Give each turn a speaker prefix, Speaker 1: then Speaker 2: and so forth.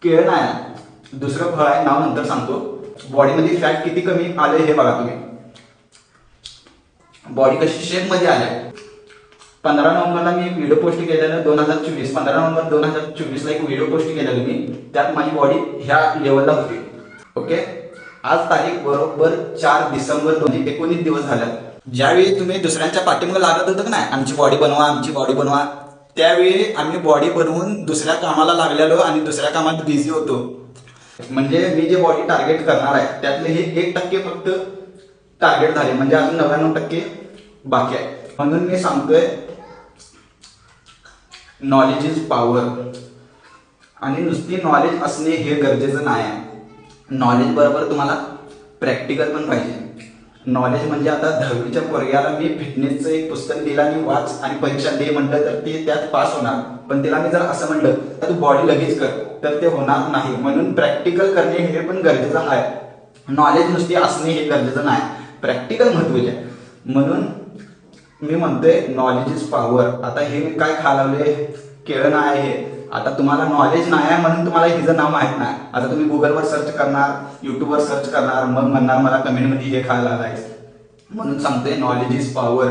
Speaker 1: केळं नाही, दुसरं फळ आहे, नाव नंतर सांगतो. बॉडीमध्ये फॅट किती कमी आले हे बघा तुम्ही. बॉडी कशी शेप मध्ये आले. 15 नोव्हेंबरला मी एक व्हिडिओ पोस्ट केलेला 2024, 15 नोव्हेंबर 2024 ला एक व्हिडिओ पोस्ट केलेला मी. त्यात माझी बॉडी ह्या लेवलला होती. ओके, आज तारीख बरोबर 4 डिसेंबर 2019 दिवस झाले. ज्यावेळी तुम्ही दुसऱ्यांच्या पाठीमागे लागत होतं ना, आमची बॉडी बनवा, आमची बॉडी बनवा, त्यावेळी आम्ही बॉडी बनवून दुसऱ्या कामाला लागलेलो आणि दुसऱ्या कामात बिझी होतो. म्हणजे मी जे बॉडी टार्गेट करणार आहे त्यातले हे 1% फक्त टार्गेट झाले, म्हणजे अजून 99% बाकी आहे. म्हणून मी सांगतोय नॉलेज इज पॉवर. आणि नुसती नॉलेज असणे हे गरजेचं नाही आहे. नॉलेज बरोबर तुम्हाला प्रॅक्टिकल पण पाहिजे. नॉलेज म्हणजे आता 10वीच्या पोरग्याला मी फिटनेसचं एक पुस्तक दिलं आणि वाच आणि परीक्षा दे म्हटलं तर ते त्यात पास होणार. पण तिला मी जर असं म्हटलं तर तू बॉडी लगेच कर तर ते होणार नाही. म्हणून प्रॅक्टिकल करणे हे पण गरजेचं आहे. नॉलेज नुसती असणे हे गरजेचं नाही, प्रॅक्टिकल महत्त्वाचे आहे. म्हणून मी म्हणतोय नॉलेज इज पॉवर. आता हे मी काय खालावले, केळं नाही आहे. आता तुम्हाला नॉलेज नाही आहे म्हणून तुम्हाला हिचं नाव माहित नाही. आता तुम्ही गुगलवर सर्च करणार, युट्यूबवर सर्च करणार, मग म्हणणार मला कमेंटमध्ये हे खायला आलाय. म्हणून सांगतोय नॉलेज इज पॉवर.